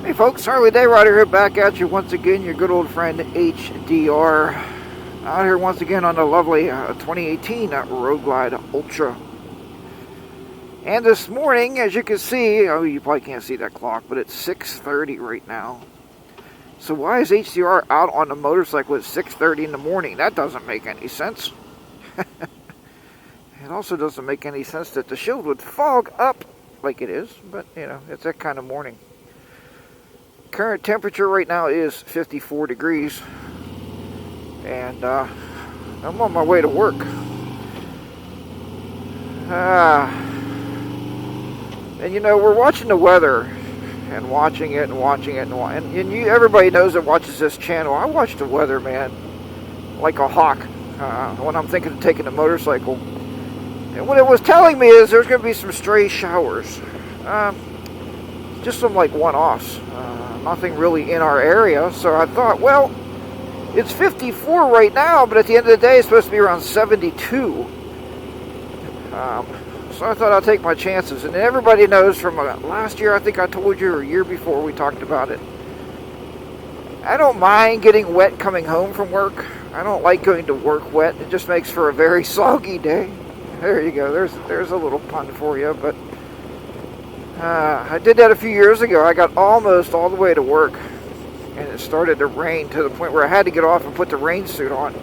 Hey folks, Harley Day Rider here, back at you once again, your good old friend HDR. Out here once again on the lovely 2018 Road Glide Ultra. And this morning, as you can see, you probably can't see that clock, but it's 6:30 right now. So why is HDR out on a motorcycle at 6:30 in the morning? That doesn't make any sense. It also doesn't make any sense that the shield would fog up like it is, but you know, it's that kind of morning. Current temperature right now is 54 degrees, and I'm on my way to work. And you know, we're watching the weather, and watching it, and everybody knows that watches this channel. I watch the weather, man, like a hawk when I'm thinking of taking a motorcycle. And what it was telling me is there's going to be some stray showers, just some like one-offs. Nothing really in our area, so I thought, well, it's 54 right now, but at the end of the day, it's supposed to be around 72. So I thought I'll take my chances. And everybody knows from last year, I think I told you, or a year before we talked about it, I don't mind getting wet coming home from work. I don't like going to work wet. It just makes for a very soggy day. There you go. There's a little pun for you, but I did that a few years ago. I got almost all the way to work, and it started to rain to the point where I had to get off and put the rain suit on.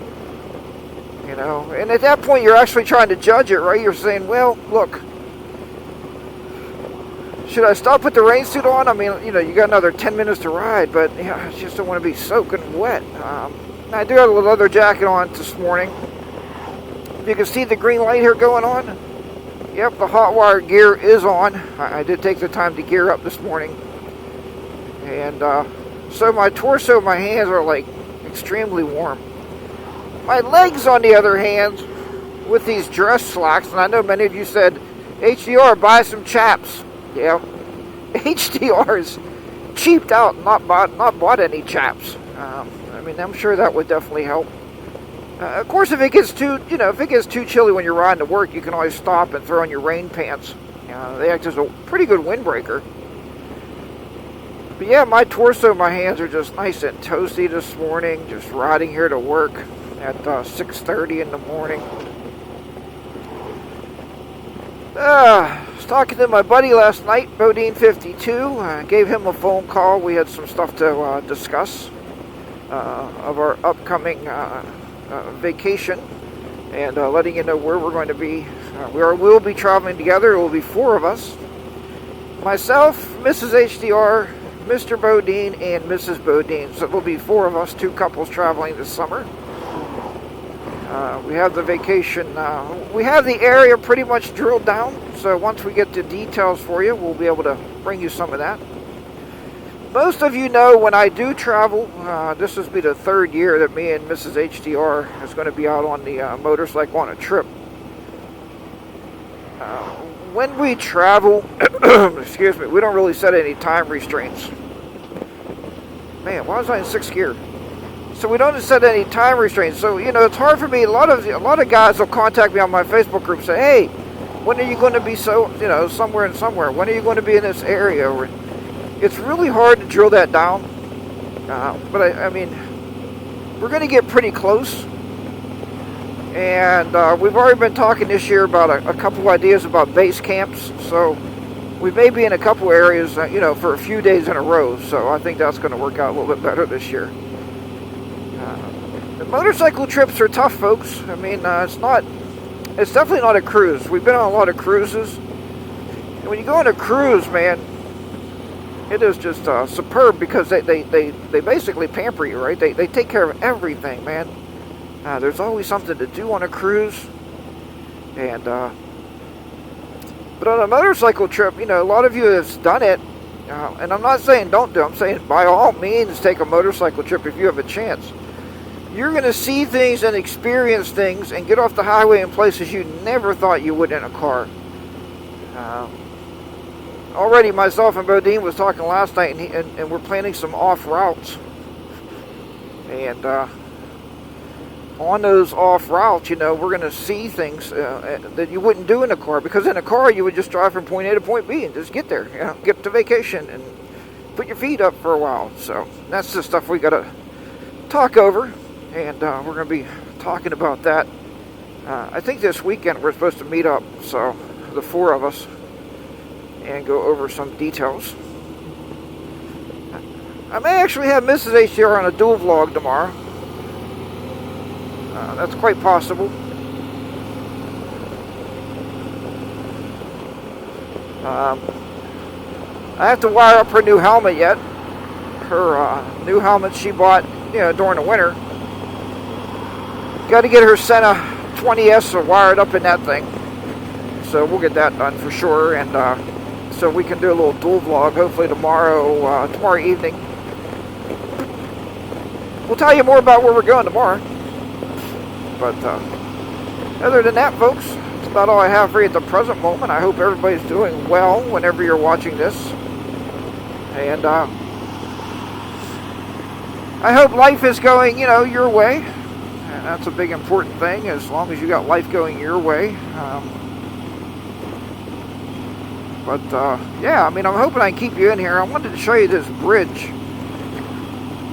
You know, and at that point, you're actually trying to judge it, right? You're saying, well, look, should I stop with the rain suit on? I mean, you know, you got another 10 minutes to ride, but yeah, I just don't want to be soaking wet. I do have a little leather jacket on this morning. You can see the green light here going on. Yep, the hot wire gear is on. I did take the time to gear up this morning. And so my torso and my hands are like extremely warm. My legs, on the other hand, with these dress slacks, and I know many of you said, HDR, buy some chaps. Yeah, HDR's cheaped out, not bought any chaps. I mean, I'm sure that would definitely help. Of course, if it gets too chilly when you're riding to work, you can always stop and throw on your rain pants. They act as a pretty good windbreaker. But yeah, my torso and my hands are just nice and toasty this morning, just riding here to work at 6:30 in the morning. I was talking to my buddy last night, Bodine52. I gave him a phone call. We had some stuff to discuss of our upcoming vacation, and letting you know where we're going to be. We'll be traveling together. It will be 4 of us. Myself, Mrs. HDR, Mr. Bodine, and Mrs. Bodine. So it will be 4 of us, 2 couples traveling this summer. We have the vacation. We have the area pretty much drilled down. So once we get the details for you, we'll be able to bring you some of that. Most of you know when I do travel, this will be the 3rd year that me and Mrs. HDR is going to be out on the motorcycle on a trip. When we travel, excuse me, we don't really set any time restraints. Man, why was I in 6th gear? So we don't set any time restraints. So, you know, it's hard for me. A lot of guys will contact me on my Facebook group and say, hey, when are you going to be somewhere and somewhere? When are you going to be in this area? Or, it's really hard to drill that down, but I mean, we're going to get pretty close, and we've already been talking this year about a couple of ideas about base camps, so we may be in a couple areas, for a few days in a row, so I think that's going to work out a little bit better this year. The motorcycle trips are tough, folks. I mean, it's definitely not a cruise. We've been on a lot of cruises, and when you go on a cruise, man, it is just superb because they basically pamper you, right? They take care of everything, man. There's always something to do on a cruise. And but on a motorcycle trip, a lot of you have done it. And I'm not saying don't do it. I'm saying by all means take a motorcycle trip if you have a chance. You're going to see things and experience things and get off the highway in places you never thought you would in a car. Already myself and Bodine was talking last night, and we're planning some off routes. And on those off routes, we're going to see things that you wouldn't do in a car. Because in a car, you would just drive from point A to point B and just get there, get to vacation. And put your feet up for a while. So that's the stuff we got to talk over, and we're going to be talking about that. I think this weekend we're supposed to meet up, so the four of us, and go over some details. I may actually have Mrs. HDR on a dual vlog tomorrow. That's quite possible. I have to wire up her new helmet yet. Her new helmet she bought, during the winter. Got to get her Senna 20S wired up in that thing. So we'll get that done for sure, and so we can do a little dual vlog hopefully tomorrow evening. We'll tell you more about where we're going tomorrow. But other than that, folks, that's about all I have for you at the present moment. I hope everybody's doing well whenever you're watching this. And I hope life is going, your way. And that's a big important thing, as long as you got life going your way. Yeah, I'm hoping I can keep you in here. I wanted to show you this bridge.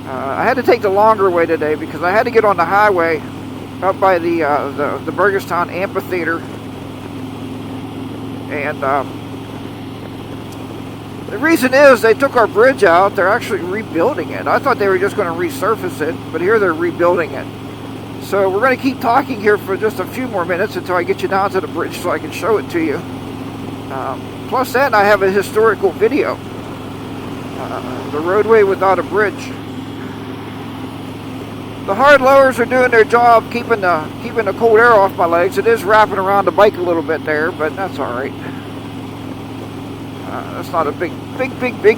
I had to take the longer way today because I had to get on the highway up by the Burgestown Amphitheater. And the reason is they took our bridge out. They're actually rebuilding it. I thought they were just going to resurface it, but here they're rebuilding it. So we're going to keep talking here for just a few more minutes until I get you down to the bridge so I can show it to you. Plus that, I have a historical video. The roadway without a bridge. The hard lowers are doing their job, keeping the cold air off my legs. It is wrapping around the bike a little bit there, but that's all right. That's not a big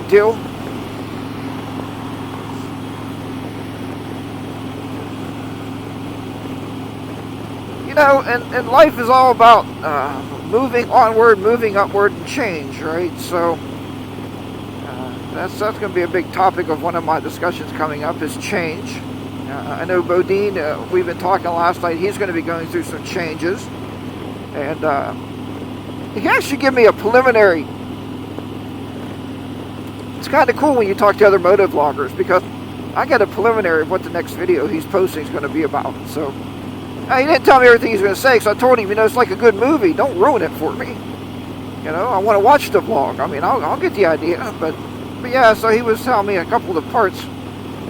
deal. And life is all about moving onward, moving upward, and change, right? So that's going to be a big topic of one of my discussions coming up, is change. I know Bodine, we've been talking last night, he's going to be going through some changes. And he actually gave me a preliminary. It's kind of cool when you talk to other moto vloggers, because I got a preliminary of what the next video he's posting is going to be about. So he didn't tell me everything he's going to say, so I told him, it's like a good movie. Don't ruin it for me. I want to watch the vlog. I'll get the idea. But yeah, so he was telling me a couple of the parts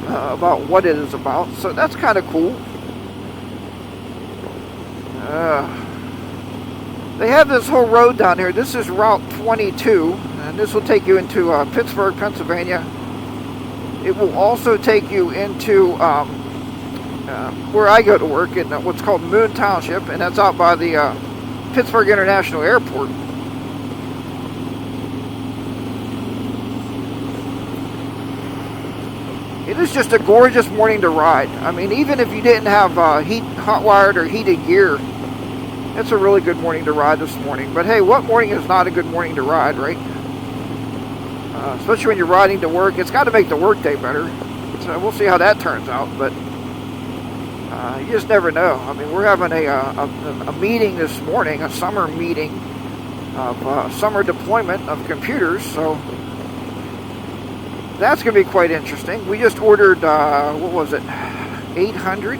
about what it is about, so that's kind of cool. They have this whole road down here. This is Route 22, and this will take you into Pittsburgh, Pennsylvania. It will also take you into where I go to work in what's called Moon Township, and that's out by the Pittsburgh International Airport. It is just a gorgeous morning to ride. Even if you didn't have hot-wired or heated gear, it's a really good morning to ride this morning. But hey, what morning is not a good morning to ride, right? Especially when you're riding to work. It's got to make the workday better. So we'll see how that turns out. But you just never know. We're having a meeting this morning, a summer meeting of summer deployment of computers. So that's going to be quite interesting. We just ordered, what was it, 800?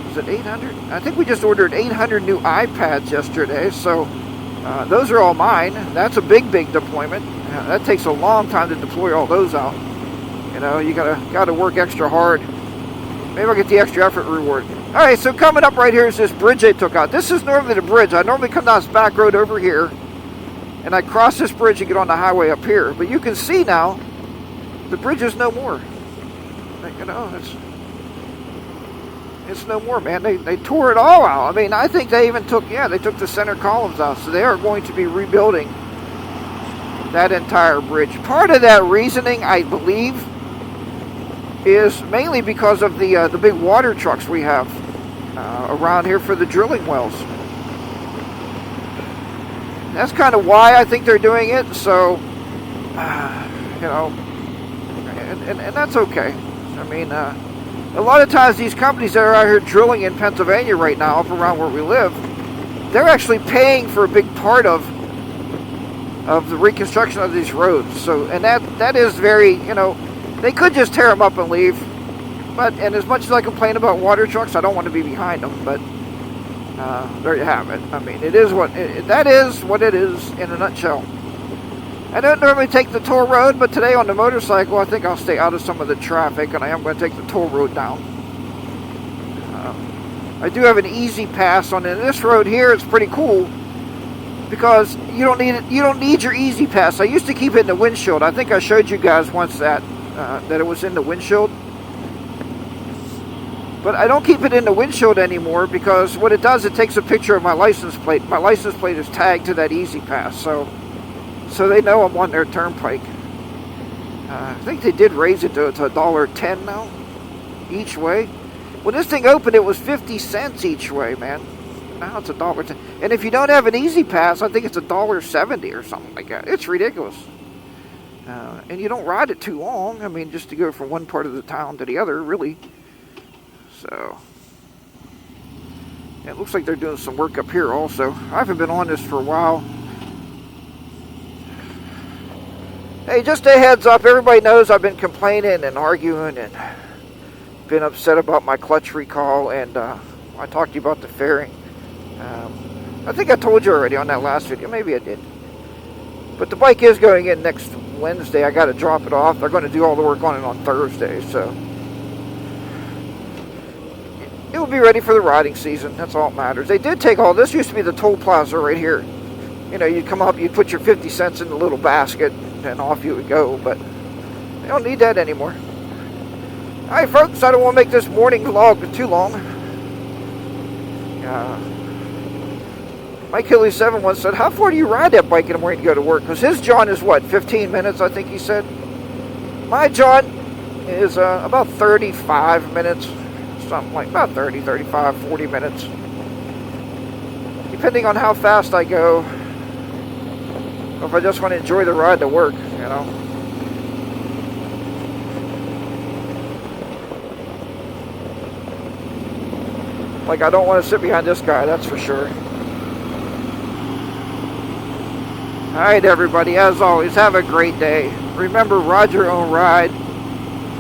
Was it 800? I think we just ordered 800 new iPads yesterday, so those are all mine. That's a big deployment. That takes a long time to deploy all those out. You gotta work extra hard. Maybe I'll get the extra effort reward. Alright, so coming up right here is this bridge they took out. This is normally the bridge. I normally come down this back road over here, and I cross this bridge and get on the highway up here. But you can see now, the bridge is no more. It's no more, man. They tore it all out. I think they even took the center columns out. So they are going to be rebuilding that entire bridge. Part of that reasoning, I believe, is mainly because of the big water trucks we have around here for the drilling wells. That's kind of why I think they're doing it. So, and that's okay. A lot of times these companies that are out here drilling in Pennsylvania right now, up around where we live, they're actually paying for a big part of of the reconstruction of these roads. So, and that is very, they could just tear them up and leave. But, and as much as I complain about water trucks, I don't want to be behind them. But there you have it. I mean, that is what it is in a nutshell. I don't normally take the toll road, but today on the motorcycle, I think I'll stay out of some of the traffic, and I am going to take the toll road down. I do have an easy pass on this road here. It's pretty cool because you don't need your easy pass. I used to keep it in the windshield. I think I showed you guys once that it was in the windshield. But I don't keep it in the windshield anymore because what it does, it takes a picture of my license plate. My license plate is tagged to that easy pass, so they know I'm on their turnpike. I think they did raise it to $1.10 now, each way. When this thing opened, it was 50 cents each way, man. Now it's $1.10. And if you don't have an easy pass, I think it's $1.70 or something like that. It's ridiculous. And you don't ride it too long. I mean, just to go from one part of the town to the other, really. So, it looks like they're doing some work up here also. I haven't been on this for a while. Hey, just a heads up, everybody knows I've been complaining and arguing and been upset about my clutch recall, and I talked to you about the fairing. I think I told you already on that last video, maybe I did. But the bike is going in next Wednesday. I got to drop it off. They're going to do all the work on it on Thursday, so it will be ready for the riding season. That's all that matters. They did take all this. Used to be the toll plaza right here. You'd come up, you'd put your 50 cents in the little basket, and off you would go, but they don't need that anymore. Alright folks, I don't want to make this morning vlog too long. Mike Hilly 7 once said, how far do you ride that bike in the morning to go to work? Because his John is what, 15 minutes, I think he said. My John is about 35 minutes, something like about 30, 35, 40 minutes. Depending on how fast I go, or if I just want to enjoy the ride to work, Like, I don't want to sit behind this guy, that's for sure. Alright, everybody, as always, have a great day. Remember, ride your own ride.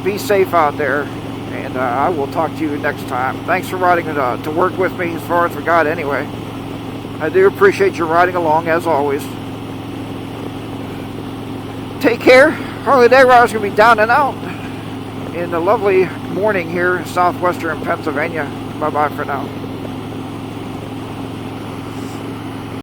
Be safe out there. And I will talk to you next time. Thanks for riding to work with me, as far as we got anyway. I do appreciate you riding along, as always. Take care. Harley Day Rider's going to be down and out in the lovely morning here in southwestern Pennsylvania. Bye-bye for now.